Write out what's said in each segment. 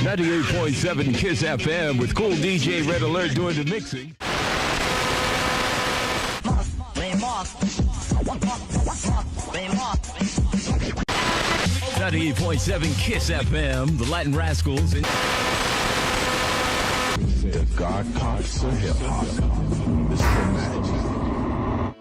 98.7 KISS FM with cool DJ Red Alert doing the mixing. 98.7 KISS FM, the Latin Rascals. The God Cops of Hip Hop. Mr. Magic.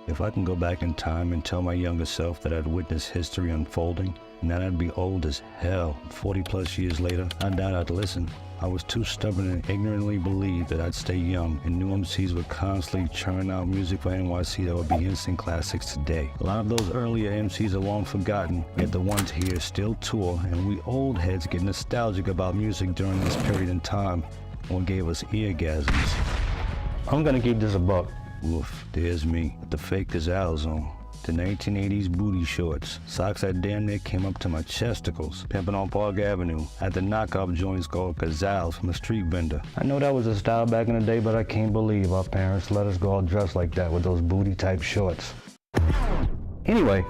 If I can go back in time and tell my younger self that I'd witnessed history unfolding, and that I'd be old as hell 40 plus years later, I doubt I'd listen. I was too stubborn and ignorantly believed that I'd stay young, and new MCs would constantly churn out music for NYC that would be instant classics today. A lot of those earlier MCs are long forgotten, yet the ones here still tour, and we old heads get nostalgic about music during this period in time, what gave us eargasms. I'm gonna keep this a buck. Oof, there's me, with the fake gazelles on. The 1980s booty shorts, socks that damn near came up to my chesticles, pimping on Park Avenue, at the knockoff joints called gazelles from a street vendor. I know that was a style back in the day, but I can't believe our parents let us go all dressed like that with those booty type shorts. Anyway.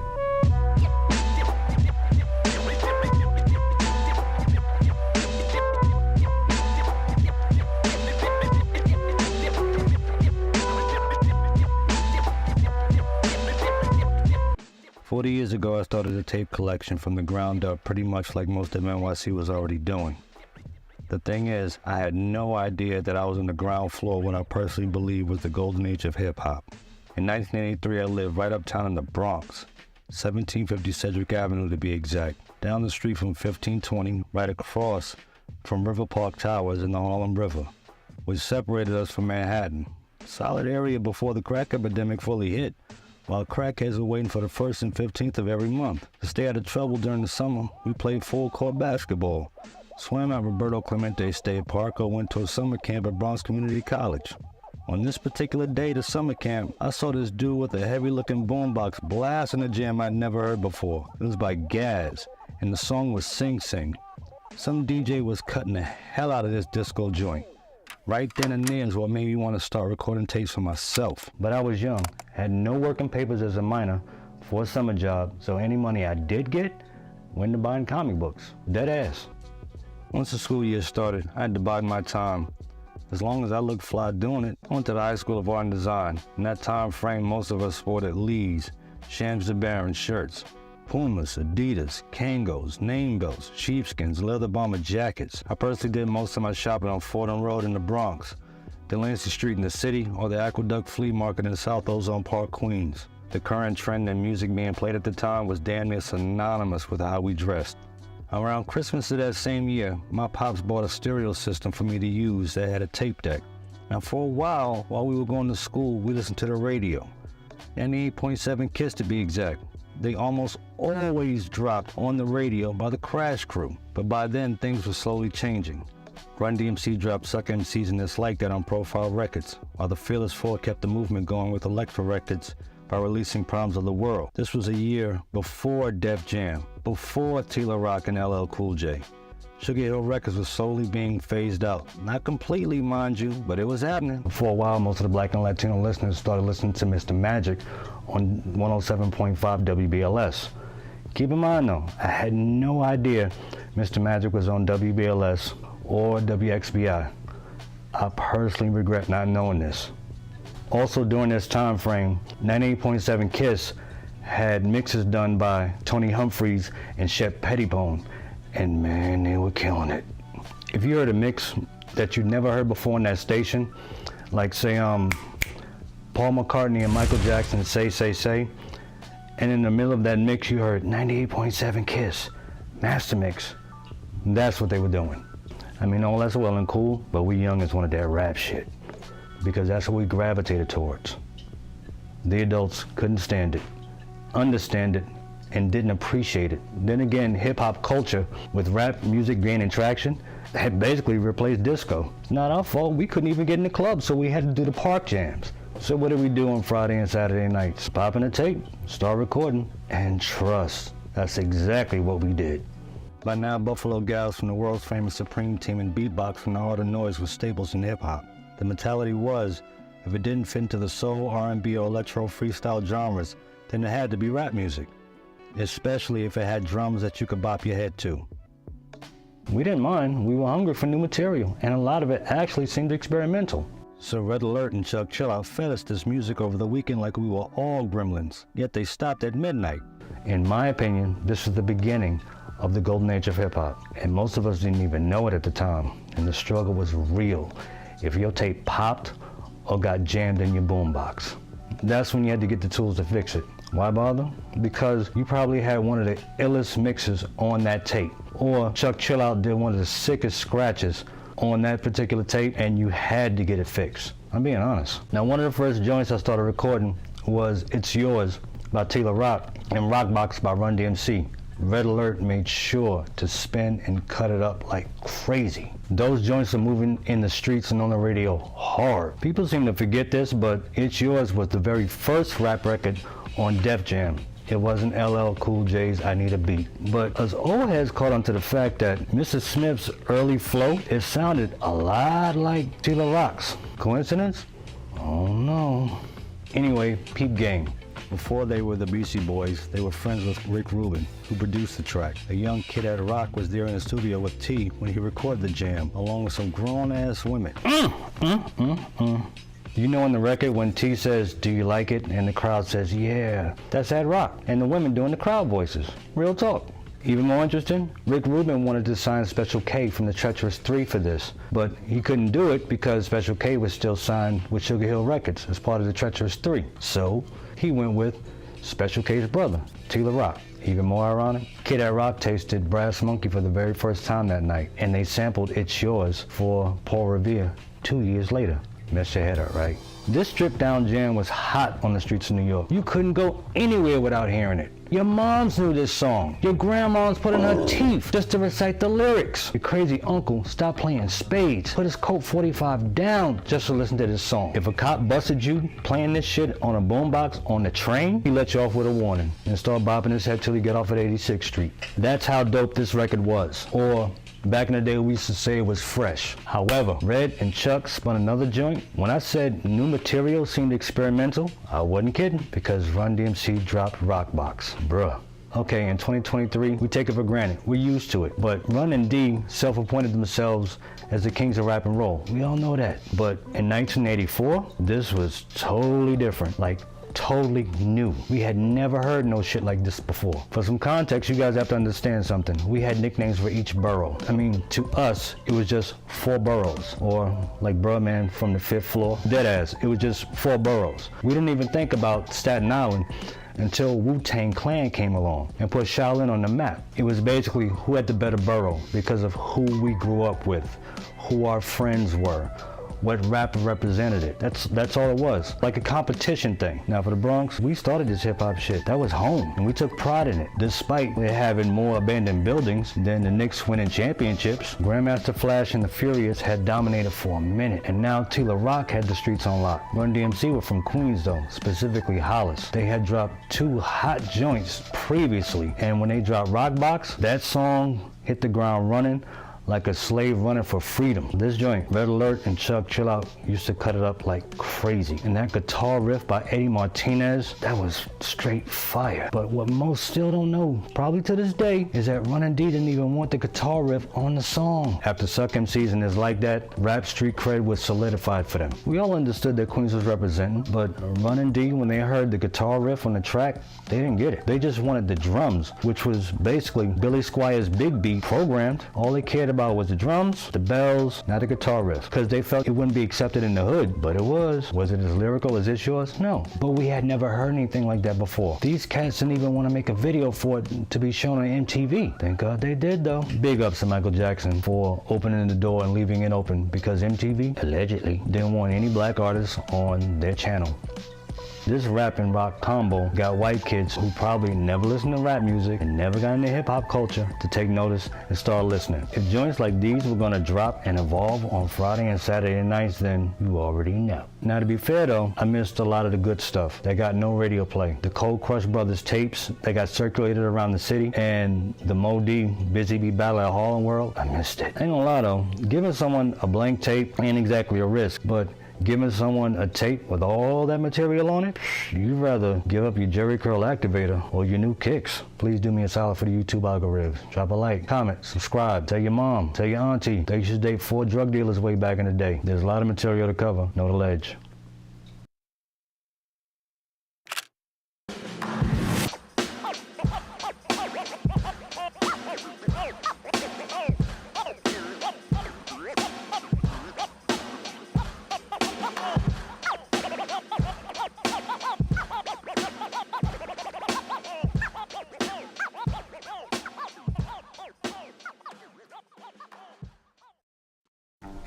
40 years ago, I started a tape collection from the ground up, pretty much like most of NYC was already doing. The thing is, I had no idea that I was on the ground floor of what I personally believe was the golden age of hip-hop. In 1983, I lived right uptown in the Bronx, 1750 Sedgwick Avenue to be exact, down the street from 1520, right across from River Park Towers in the Harlem River, which separated us from Manhattan. Solid area before the crack epidemic fully hit. While crackheads were waiting for the 1st and 15th of every month. To stay out of trouble during the summer, we played full-court basketball, swam at Roberto Clemente State Park, or went to a summer camp at Bronx Community College. On this particular day to summer camp, I saw this dude with a heavy-looking boombox blasting a jam I'd never heard before. It was by Gaz, and the song was Sing Sing. Some DJ was cutting the hell out of this disco joint. Right then and there is what made me want to start recording tapes for myself. But I was young, had no working papers as a minor for a summer job, so any money I did get went to buying comic books. Dead ass. Once the school year started, I had to bide my time. As long as I looked fly doing it, I went to the High School of Art and Design. In that time frame, most of us sported Lee's, Shams the Baron shirts. Pumas, Adidas, Kangos, name belts, sheepskins, leather bomber jackets. I personally did most of my shopping on Fordham Road in the Bronx, Delancey Street in the city, or the Aqueduct Flea Market in South Ozone Park, Queens. The current trend in music being played at the time was damn near synonymous with how we dressed. Around Christmas of that same year, my pops bought a stereo system for me to use that had a tape deck. Now for a while we were going to school, we listened to the radio. 98.7 KISS to be exact. They almost always dropped on the radio by the Crash Crew, but by then things were slowly changing. RunDMC dropped Suck MCs and It's Like That on Profile Records, while the Fearless Four kept the movement going with Elektra Records by releasing Problems of the World. This was a year before Def Jam, before Tila Rock and LL Cool J. Sugar Hill Records was slowly being phased out. Not completely, mind you, but it was happening. For a while, most of the Black and Latino listeners started listening to Mr. Magic on 107.5 WBLS. Keep in mind though, I had no idea Mr. Magic was on WBLS or WXBI. I personally regret not knowing this. Also during this time frame, 98.7 KISS had mixes done by Tony Humphries and Shep Pettibone, and man, they were killing it. If you heard a mix that you'd never heard before on that station, like say Paul McCartney and Michael Jackson Say, and in the middle of that mix you heard 98.7 KISS, Master Mix. That's what they were doing. I mean, all that's well and cool, but we youngins wanted that rap shit, because that's what we gravitated towards. The adults couldn't stand it, understand it, and didn't appreciate it. Then again, hip-hop culture, with rap music gaining traction, had basically replaced disco. It's not our fault, we couldn't even get in the club, so we had to do the park jams. So what did we do on Friday and Saturday nights? Pop in a tape, start recording, and trust, that's exactly what we did. By now, Buffalo Gals from the world's famous Supreme Team and beatbox from the Art of Noise were staples in hip-hop. The mentality was, if it didn't fit into the soul, R&B, or electro freestyle genres, then it had to be rap music, especially if it had drums that you could bop your head to. We didn't mind. We were hungry for new material, and a lot of it actually seemed experimental. So Red Alert and Chuck Chillout fed us this music over the weekend like we were all gremlins, yet they stopped at midnight. In my opinion, this was the beginning of the golden age of hip-hop, and most of us didn't even know it at the time, and the struggle was real. If your tape popped or got jammed in your boombox, that's when you had to get the tools to fix it. Why bother? Because you probably had one of the illest mixes on that tape, or Chuck Chillout did one of the sickest scratches on that particular tape, and you had to get it fixed. I'm being honest. Now, one of the first joints I started recording was It's Yours by Tila Rock and Rockbox by RunDMC. Red Alert made sure to spin and cut it up like crazy. Those joints are moving in the streets and on the radio hard. People seem to forget this, but It's Yours was the very first rap record on Def Jam. It wasn't LL Cool J's I Need a Beat. But us old heads caught on to the fact that Mrs. Smith's early flow, it sounded a lot like Tila Rock's. Coincidence? Oh no. Anyway, peep game. Before they were the Beastie Boys, they were friends with Rick Rubin, who produced the track. A young kid at Rock was there in the studio with T when he recorded the jam, along with some grown-ass women. You know in the record when T says, "Do you like it?" and the crowd says, "Yeah," that's at Rock, and the women doing the crowd voices. Real talk. Even more interesting, Rick Rubin wanted to sign Special K from the Treacherous 3 for this, but he couldn't do it because Special K was still signed with Sugar Hill Records as part of the Treacherous 3. So he went with Special K's brother, Tila Rock. Even more ironic, Kid at Rock tasted Brass Monkey for the very first time that night, and they sampled It's Yours for Paul Revere 2 years later. Mess your head up, right? This stripped down jam was hot on the streets of New York. You couldn't go anywhere without hearing it. Your moms knew this song. Your grandma's put in her teeth just to recite the lyrics. Your crazy uncle stopped playing spades, put his Colt 45 down just to listen to this song. If a cop busted you playing this shit on a boombox on the train, he let you off with a warning and start bopping his head till he get off at 86th Street. That's how dope this record was. Or back in the day, we used to say it was fresh. However, Red and Chuck spun another joint. When I said new material seemed experimental, I wasn't kidding, because RunDMC dropped Rockbox. Bruh. Okay, in 2023, we take it for granted. We're used to it. But Run and D self-appointed themselves as the kings of rap and roll. We all know that. But in 1984, this was totally different. Like, totally new. We had never heard no shit like this before. For some context, you guys have to understand something. We had nicknames for each borough. I mean, to us, it was just 4 boroughs. Or like Bruh from the 5th floor. Deadass, it was just 4 boroughs. We didn't even think about Staten Island until Wu-Tang Clan came along and put Shaolin on the map. It was basically who had the better borough because of who we grew up with, who our friends were, what rapper represented it. That's all it was, like a competition thing. Now for the Bronx, we started this hip hop shit. That was home, and we took pride in it. Despite it having more abandoned buildings than the Knicks winning championships, Grandmaster Flash and the Furious had dominated for a minute, and now Tila Rock had the streets on lock. RunDMC were from Queens though, specifically Hollis. They had dropped 2 hot joints previously, and when they dropped Rockbox, that song hit the ground running like a slave running for freedom. This joint, Red Alert and Chuck Chillout used to cut it up like crazy. And that guitar riff by Eddie Martinez, that was straight fire. But what most still don't know, probably to this day, is that Run and D didn't even want the guitar riff on the song. After Suck MCs and Is Like That, rap street cred was solidified for them. We all understood that Queens was representing, but Run and D, when they heard the guitar riff on the track, they didn't get it. They just wanted the drums, which was basically Billy Squire's Big Beat programmed. All they cared about was the drums, the bells, not the guitar riff, because they felt it wouldn't be accepted in the hood, but it was. Was it as lyrical as It's Yours? No, but we had never heard anything like that before. These cats didn't even want to make a video for it to be shown on MTV. Thank God they did though. Big ups to Michael Jackson for opening the door and leaving it open, because MTV, allegedly, didn't want any black artists on their channel. This rap and rock combo got white kids who probably never listened to rap music and never got into hip-hop culture to take notice and start listening. If joints like these were gonna drop and evolve on Friday and Saturday nights, then you already know. Now to be fair though, I missed a lot of the good stuff that got no radio play. The Cold Crush Brothers tapes that got circulated around the city, and the Mo D Busy Bee Battle at Harlem World, I missed it. Ain't gonna lie though, giving someone a blank tape ain't exactly a risk, but Giving someone a tape with all that material on it? You'd rather give up your Jerry Curl activator or your new kicks. Please do me a solid for the YouTube algorithms. Drop a like, comment, subscribe, tell your mom, tell your auntie. They used to date 4 drug dealers way back in the day. There's a lot of material to cover. Know the ledge.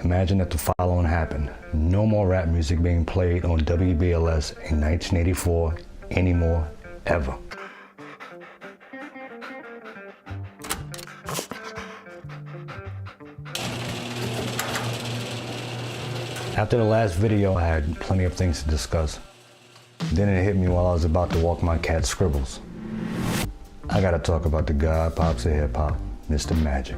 Imagine if the following happened. No more rap music being played on WBLS in 1984 anymore, ever. After the last video, I had plenty of things to discuss. Then it hit me while I was about to walk my cat Scribbles. I gotta talk about the god pops of hip hop, Mr. Magic.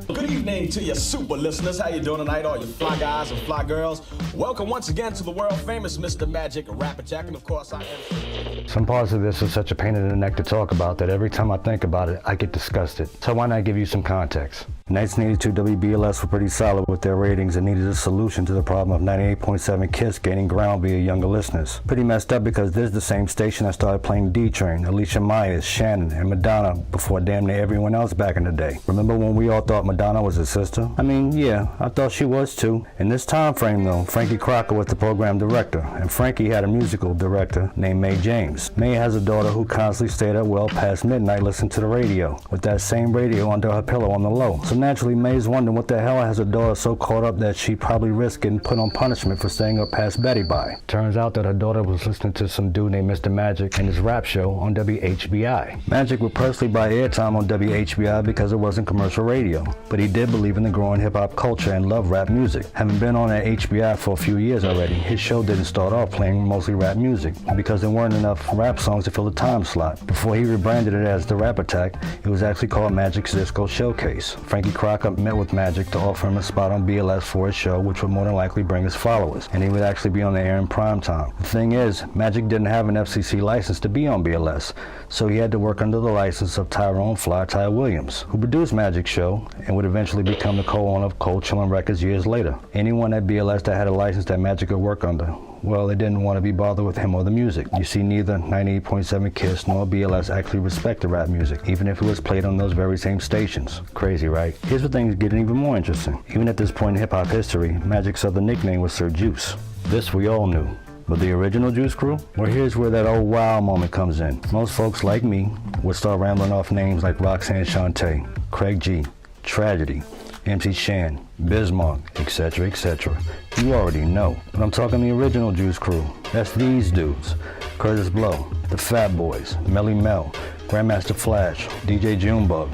Good evening to you super listeners. How you doing tonight, all you fly guys and fly girls? Welcome once again to the world famous Mr. Magic Rapper Jack, and of course I am. Some parts of this are such a pain in the neck to talk about that every time I think about it, I get disgusted. So why not give you some context? In 1982, WBLS were pretty solid with their ratings and needed a solution to the problem of 98.7 KISS gaining ground via younger listeners. Pretty messed up because this is the same station that started playing D-Train, Alicia Myers, Shannon, and Madonna before damn near everyone else back in the day. Remember when we all thought Madonna was his sister? I mean, yeah, I thought she was too. In this time frame though, Frankie Crocker was the program director, and Frankie had a musical director named Mae James. Mae has a daughter who constantly stayed up well past midnight listening to the radio, with that same radio under her pillow on the low. So naturally, Mae's wondering what the hell has her daughter so caught up that she probably risked getting put on punishment for staying up past Betty by. Turns out that her daughter was listening to some dude named Mr. Magic and his rap show on WHBI. Magic would personally buy airtime on WHBI because it wasn't commercial radio, but he did believe in the growing hip-hop culture and loved rap music. Having been on at HBI for a few years already, his show didn't start off playing mostly rap music because there weren't enough rap songs to fill the time slot. Before he rebranded it as The Rap Attack, it was actually called Magic's Disco Showcase. Frankie Crocker met with Magic to offer him a spot on BLS for his show, which would more than likely bring his followers, and he would actually be on the air in prime time. The thing is, Magic didn't have an FCC license to be on BLS, so he had to work under the license of Tyrone Fly Ty Williams, who produced Magic's show and would eventually become the co-owner of Cold Chillin' Records years later. Anyone at BLS that had a license that Magic could work under, well, they didn't want to be bothered with him or the music. You see, neither 98.7 KISS nor BLS actually respected rap music, even if it was played on those very same stations. Crazy, right? Here's where things get even more interesting. Even at this point in hip-hop history, Magic's other nickname was Sir Juice. This we all knew. But the original Juice Crew? Well, here's where that old wow moment comes in. Most folks like me would start rambling off names like Roxanne Shante, Craig G, Tragedy, MC Shan, Bismarck, etc., etc. You already know. But I'm talking the original Juice Crew. That's these dudes. Curtis Blow, the Fat Boys, Melly Mel, Grandmaster Flash, DJ Junebug,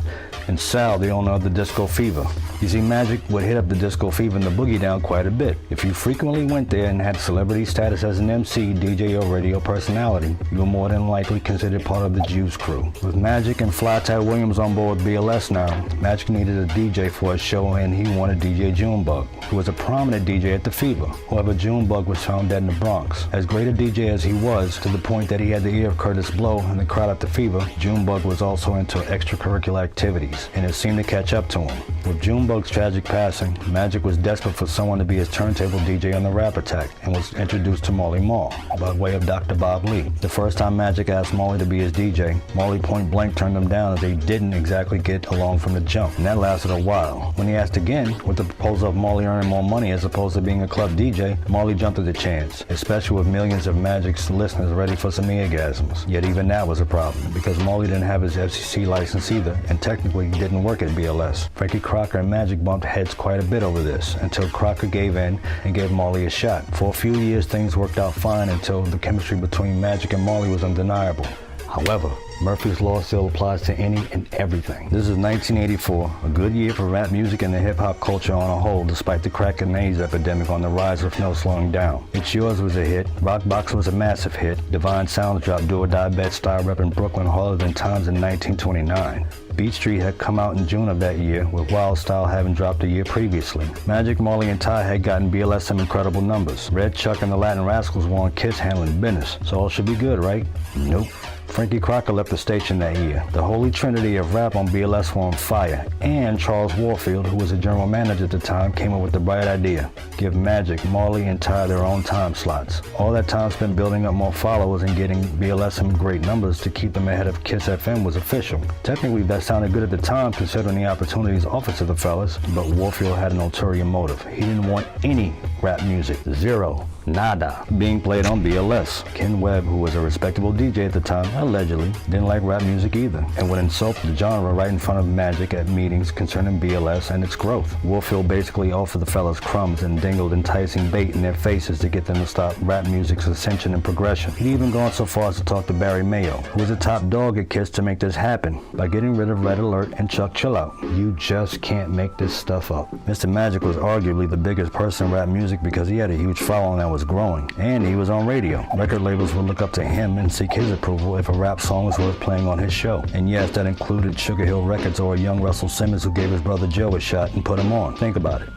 and Sal, the owner of the Disco Fever. You see, Magic would hit up the Disco Fever and the Boogie Down quite a bit. If you frequently went there and had celebrity status as an MC, DJ, or radio personality, you were more than likely considered part of the Juice Crew. With Magic and Fly Ty Williams on board BLS now, Magic needed a DJ for his show, and he wanted DJ Junebug, who was a prominent DJ at the Fever. However, Junebug was found dead in the Bronx. As great a DJ as he was, to the point that he had the ear of Curtis Blow and the crowd at the Fever, Junebug was also into extracurricular activities, and it seemed to catch up to him. With Junebug's tragic passing, Magic was desperate for someone to be his turntable DJ on the Rap Attack, and was introduced to Marley Marl by way of Dr. Bob Lee. The first time Magic asked Marley to be his DJ, Marley point blank turned him down as they didn't exactly get along from the jump, and that lasted a while. When he asked again, with the proposal of Marley earning more money as opposed to being a club DJ, Marley jumped at the chance, especially with millions of Magic's listeners ready for some orgasms. Yet even that was a problem, because Marley didn't have his FCC license either, and technically didn't work at BLS. Frankie Crocker and Magic bumped heads quite a bit over this, until Crocker gave in and gave Marley a shot. For a few years things worked out fine until the chemistry between Magic and Marley was undeniable. However, Murphy's Law still applies to any and everything. This is 1984, a good year for rap music and the hip-hop culture on a whole, despite the crack and AIDS epidemic on the rise with no slowing down. It's Yours was a hit, Rock Box was a massive hit, Divine Sounds dropped Do or Die Bet style rep in Brooklyn harder than Times in 1929. Beat Street had come out in June of that year, with Wild Style having dropped a year previously. Magic, Marley, and Ty had gotten BLS some incredible numbers. Red Chuck and the Latin Rascals were on Kiss handling business, so all should be good, right? Nope. Frankie Crocker left the station that year. The holy trinity of rap on BLS were on fire, and Charles Warfield, who was a general manager at the time, came up with the bright idea: give Magic, Marley, and Ty their own time slots. All that time spent building up more followers and getting BLS some great numbers to keep them ahead of Kiss FM was official. Technically, that sounded good at the time considering the opportunities offered to the fellas, but Warfield had an ulterior motive. He didn't want any rap music, zero, nada, being played on BLS. Ken Webb, who was a respectable DJ at the time, allegedly didn't like rap music either, and would insult the genre right in front of Magic at meetings concerning BLS and its growth. Warfield basically offered the fellas crumbs and dingled enticing bait in their faces to get them to stop rap music's ascension and progression. He'd even gone so far as to talk to Barry Mayo, who was a top dog at Kiss, to make this happen by getting rid of Red Alert and Chuck Chillout. You just can't make this stuff up. Mr. Magic was arguably the biggest person in rap music because he had a huge following that was growing, and he was on radio. Record labels would look up to him and seek his approval if a rap song was worth playing on his show. And yes, that included Sugar Hill Records or a young Russell Simmons who gave his brother Joe a shot and put him on. Think about it.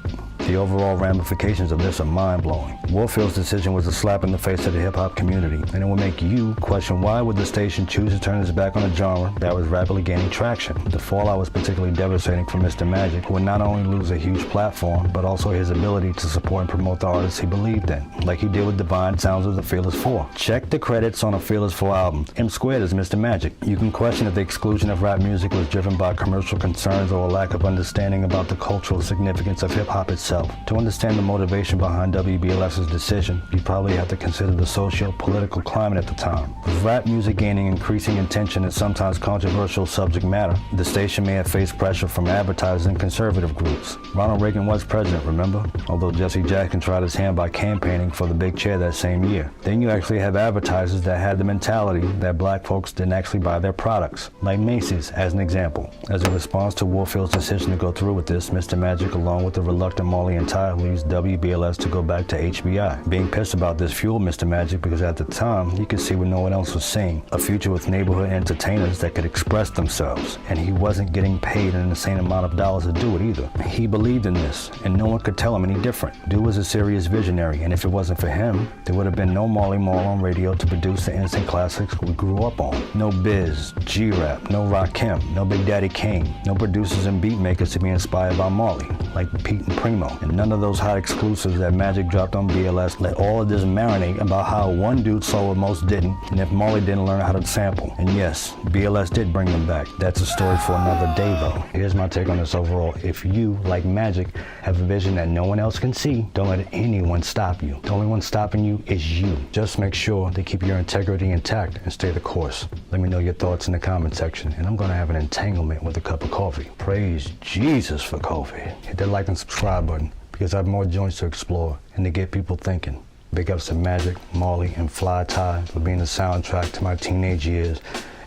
The overall ramifications of this are mind-blowing. Warfield's decision was a slap in the face to the hip-hop community, and it will make you question why would the station choose to turn its back on a genre that was rapidly gaining traction. The fallout was particularly devastating for Mr. Magic, who would not only lose a huge platform, but also his ability to support and promote the artists he believed in, like he did with Divine Sounds of the Fearless Four. Check the credits on a Fearless Four album. M Squared is Mr. Magic. You can question if the exclusion of rap music was driven by commercial concerns or a lack of understanding about the cultural significance of hip-hop itself. To understand the motivation behind WBLS's decision, you probably have to consider the socio-political climate at the time. With rap music gaining increasing attention and sometimes controversial subject matter, the station may have faced pressure from advertisers and conservative groups. Ronald Reagan was president, remember? Although Jesse Jackson tried his hand by campaigning for the big chair that same year. Then you actually have advertisers that had the mentality that black folks didn't actually buy their products, like Macy's as an example. As a response to Warfield's decision to go through with this, Mr. Magic, along with the reluctant Marley and Ty, leaves WBLS to go back to HBI. Being pissed about this fueled Mr. Magic because at the time, he could see what no one else was seeing, a future with neighborhood entertainers that could express themselves, and he wasn't getting paid an insane amount of dollars to do it either. He believed in this, and no one could tell him any different. Dude was a serious visionary, and if it wasn't for him, there would have been no Marley Marl on radio to produce the instant classics we grew up on. No Biz, G-Rap, no Rakim, no Big Daddy Kane, no producers and beat makers to be inspired by Marley, like Pete and Primo, and none of those hot exclusives that Magic dropped on BLS let all of this marinate about how one dude saw what most didn't, and if Marley didn't learn how to sample. And yes, BLS did bring them back. That's a story for another day though. Here's my take on this overall. If you, like Magic, have a vision that no one else can see, don't let anyone stop you. The only one stopping you is you. Just make sure to keep your integrity intact and stay the course. Let me know your thoughts in the comment section, and I'm gonna have an entanglement with a cup of coffee. Praise Jesus for coffee. Hit that like and subscribe button, because I have more joints to explore and to get people thinking. Big ups to Magic, Marley, and Fly Ty for being the soundtrack to my teenage years,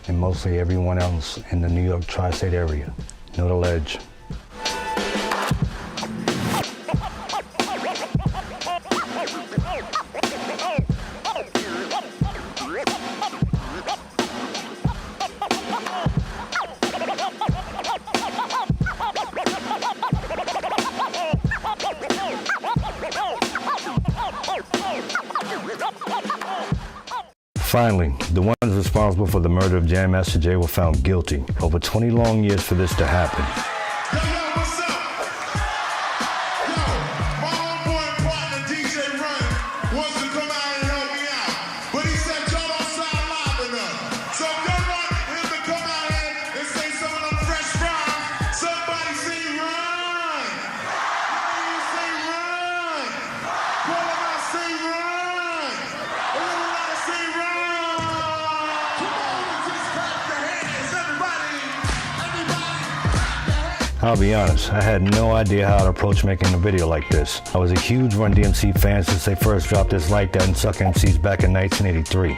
and mostly everyone else in the New York tri-state area. Know the ledge. Finally, the ones responsible for the murder of Jam Master Jay were found guilty. Over 20 long years for this to happen. What's up? Yo, my homeboy and partner DJ Run wants to come out and help me out, but he said y'all don't sound loud enough. So if y'all want him to come out here and say some of them fresh rhymes, somebody say run. You say run. Call him out, say run. A little louder, say run. Come on, just clap your hands, everybody. Everybody, clap your hands. I'll be honest, I had no idea how to approach making a video like this. I was a huge RunDMC fan since they first dropped this Like That and Suck MCs back in 1983.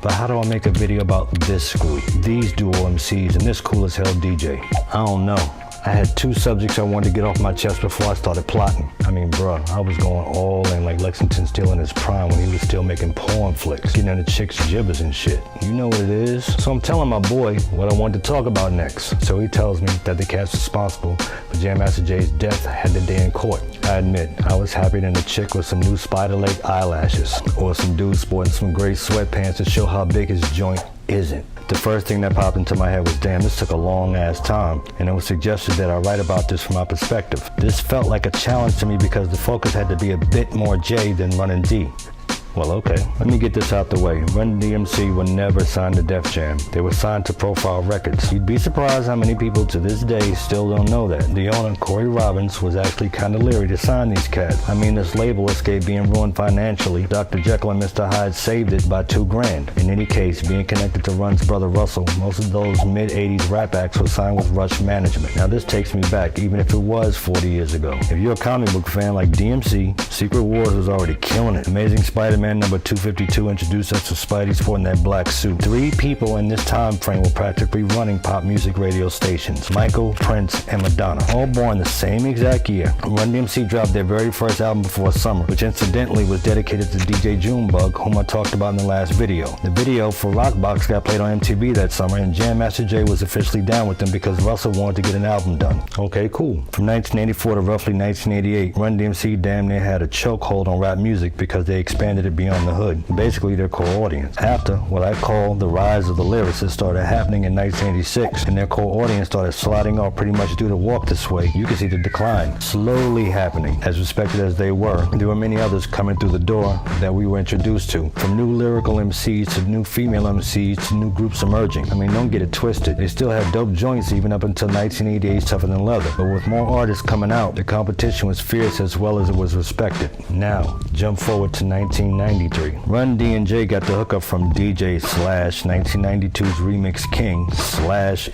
But how do I make a video about this group, these duo MCs, and this cool as hell DJ? I don't know. I had two subjects I wanted to get off my chest before I started plotting. I mean, bruh, I was going all in like Lexington Steele in his prime when he was still making porn flicks, getting into chicks' jibbers and shit. You know what it is? So I'm telling my boy what I wanted to talk about next. So he tells me that the cats responsible for Jam Master Jay's death had the day in court. I admit, I was happier than a chick with some new spider leg eyelashes, or some dude sporting some gray sweatpants to show how big his joint isn't. The first thing that popped into my head was, damn, this took a long ass time, and it was suggested that I write about this from my perspective. This felt like a challenge to me because the focus had to be a bit more J than Runnin' D. Well, okay, let me get this out the way. RunDMC were never signed to Def Jam. They were signed to Profile Records. You'd be surprised how many people to this day still don't know that. The owner, Corey Robbins, was actually kind of leery to sign these cats. I mean, this label escaped being ruined financially. Dr. Jekyll and Mr. Hyde saved it by $2,000. In any case, being connected to Run's brother Russell, most of those mid-80s rap acts were signed with Rush Management. Now this takes me back, even if it was 40 years ago. If you're a comic book fan like DMC, Secret Wars was already killing it. Amazing Spider-Man number 252 introduced us to Spidey sporting that black suit. 3 people in this time frame were practically running pop music radio stations: Michael, Prince, and Madonna, all born the same exact year. RunDMC dropped their very first album before summer, which incidentally was dedicated to DJ Junebug, whom I talked about in the last video. The video for Rockbox got played on MTV that summer, and Jam Master Jay was officially down with them because Russell wanted to get an album done. Okay, cool. From 1984 to roughly 1988, RunDMC damn near had a chokehold on rap music because they expanded it beyond the hood, basically their core audience. After what I call the rise of the lyricists started happening in 1986, and their core audience started sliding off pretty much due to Walk This Way, you can see the decline slowly happening. As respected as they were, there were many others coming through the door that we were introduced to, from new lyrical MCs to new female MCs to new groups emerging. I mean, don't get it twisted, they still had dope joints even up until 1988's Tougher Than Leather, but with more artists coming out, the competition was fierce as well as it was respected. Now, jump forward to 1993. Run D and J got the hookup from DJ / 1992's Remix King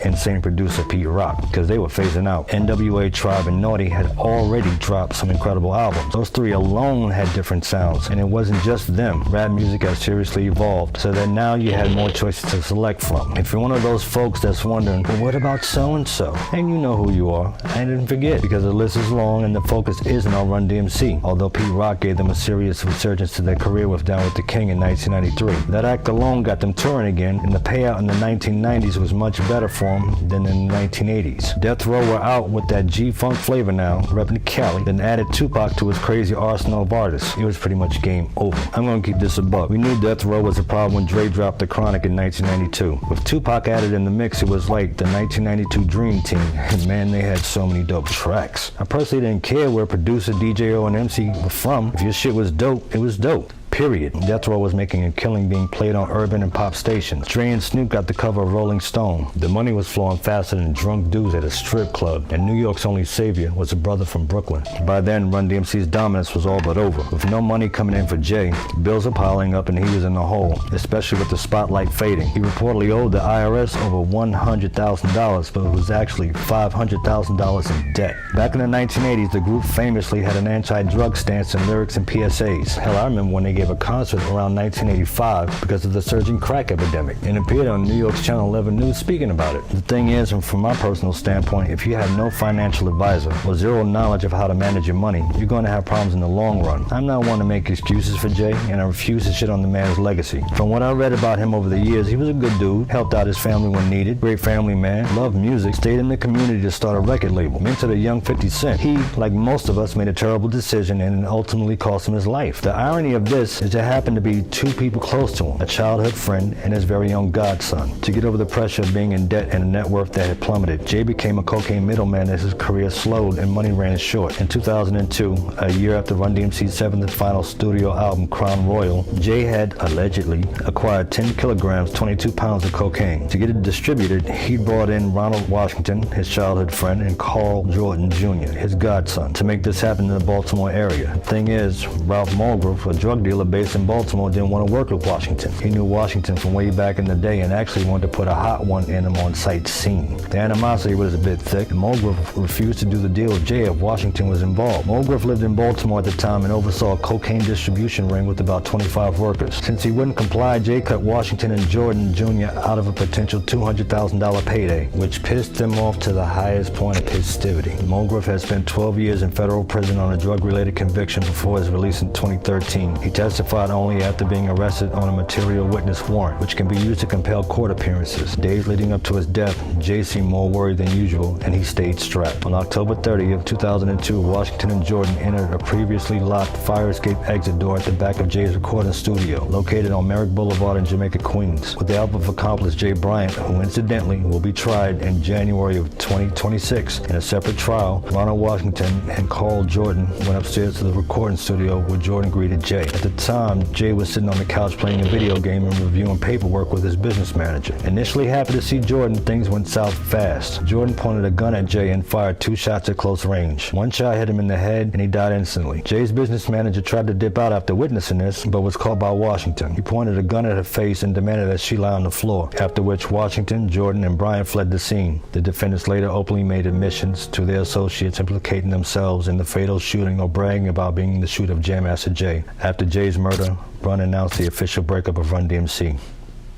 / insane producer Pete Rock, because they were phasing out. NWA, Tribe, and Naughty had already dropped some incredible albums. Those 3 alone had different sounds, and it wasn't just them. Rap music has seriously evolved, so that now you had more choices to select from. If you're one of those folks that's wondering, well, what about so-and-so? And you know who you are. I didn't forget, because the list is long and the focus isn't on RunDMC, although Pete Rock gave them a serious resurgence to their career with Down with the King in 1993. That act alone got them touring again, and the payout in the 1990s was much better for them than in the 1980s. Death Row were out with that G-Funk flavor now, repping Cali, then added Tupac to his crazy arsenal of artists. It was pretty much game over. I'm gonna keep this a buck. We knew Death Row was a problem when Dre dropped The Chronic in 1992. With Tupac added in the mix, it was like the 1992 Dream Team, and man, they had so many dope tracks. I personally didn't care where producer, DJO, and MC were from. If your shit was dope, it was dope. Period. Death Row was making a killing being played on urban and pop stations. Dre and Snoop got the cover of Rolling Stone. The money was flowing faster than drunk dudes at a strip club, and New York's only savior was a brother from Brooklyn. By then, RunDMC's dominance was all but over. With no money coming in for Jay, bills are piling up and he was in the hole, especially with the spotlight fading. He reportedly owed the IRS over $100,000, but it was actually $500,000 in debt. Back in the 1980s, the group famously had an anti-drug stance in lyrics and PSAs. Hell, I remember when they gave a concert around 1985 because of the surging crack epidemic, and appeared on New York's Channel 11 News speaking about it. The thing is, and from my personal standpoint, if you have no financial advisor or zero knowledge of how to manage your money, you're going to have problems in the long run. I'm not one to make excuses for Jay, and I refuse to shit on the man's legacy. From what I read about him over the years, he was a good dude, helped out his family when needed, great family man, loved music, stayed in the community to start a record label, mentored a young 50 Cent. He, like most of us, made a terrible decision and it ultimately cost him his life. The irony of this is there happened to be 2 people close to him, a childhood friend and his very own godson. To get over the pressure of being in debt and a net worth that had plummeted, Jay became a cocaine middleman as his career slowed and money ran short. In 2002, a year after RunDMC's 7th and final studio album, Crown Royal, Jay had allegedly acquired 10 kilograms, 22 pounds of cocaine. To get it distributed, he brought in Ronald Washington, his childhood friend, and Carl Jordan Jr., his godson, to make this happen in the Baltimore area. The thing is, Ralph Mulgrove, a drug dealer based in Baltimore didn't want to work with Washington. He knew Washington from way back in the day and actually wanted to put a hot one in him on sight scene. The animosity was a bit thick, and Mulgrew refused to do the deal with Jay if Washington was involved. Mulgrew lived in Baltimore at the time and oversaw a cocaine distribution ring with about 25 workers. Since he wouldn't comply, Jay cut Washington and Jordan Jr. out of a potential $200,000 payday, which pissed them off to the highest point of festivity. Mulgrew has spent 12 years in federal prison on a drug-related conviction before his release in 2013. He testified only after being arrested on a material witness warrant, which can be used to compel court appearances. Days leading up to his death, Jay seemed more worried than usual, and he stayed strapped. On October 30th, 2002, Washington and Jordan entered a previously locked fire escape exit door at the back of Jay's recording studio, located on Merrick Boulevard in Jamaica, Queens. With the help of accomplice Jay Bryant, who incidentally will be tried in January of 2026 in a separate trial, Ronald Washington and Carl Jordan went upstairs to the recording studio where Jordan greeted Jay. At the time, Jay was sitting on the couch playing a video game and reviewing paperwork with his business manager. Initially happy to see Jordan, things went south fast. Jordan pointed a gun at Jay and fired 2 shots at close range. One shot hit him in the head and he died instantly. Jay's business manager tried to dip out after witnessing this, but was caught by Washington. He pointed a gun at her face and demanded that she lie on the floor, after which Washington, Jordan, and Bryant fled the scene. The defendants later openly made admissions to their associates implicating themselves in the fatal shooting or bragging about being the shooter of Jam Master Jay. After Jay's murder, Run announced the official breakup of RunDMC.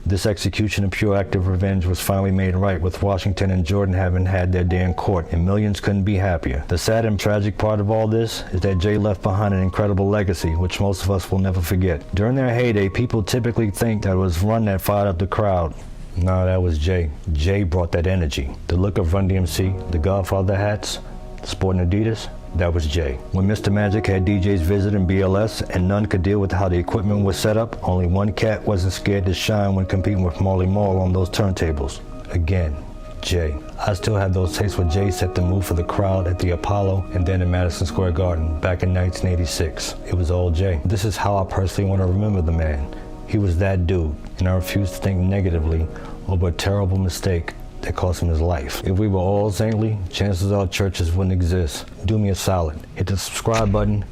This execution of pure act of revenge was finally made right, with Washington and Jordan having had their day in court, and millions couldn't be happier. The sad and tragic part of all this is that Jay left behind an incredible legacy, which most of us will never forget. During their heyday, people typically think that it was Run that fired up the crowd. No, that was Jay. Jay brought that energy. The look of RunDMC, the Godfather hats, sporting Adidas, that was Jay. When Mr. Magic had DJs visiting BLS and none could deal with how the equipment was set up, only one cat wasn't scared to shine when competing with Marley Marl on those turntables. Again, Jay. I still have those tapes where Jay set the mood for the crowd at the Apollo and then in Madison Square Garden back in 1986. It was all Jay. This is how I personally want to remember the man. He was that dude, and I refuse to think negatively over a terrible mistake that cost him his life. If we were all saintly, chances are churches wouldn't exist. Do me a solid. Hit the subscribe button,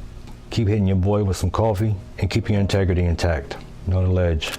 keep hitting your boy with some coffee, and keep your integrity intact. Know the ledge.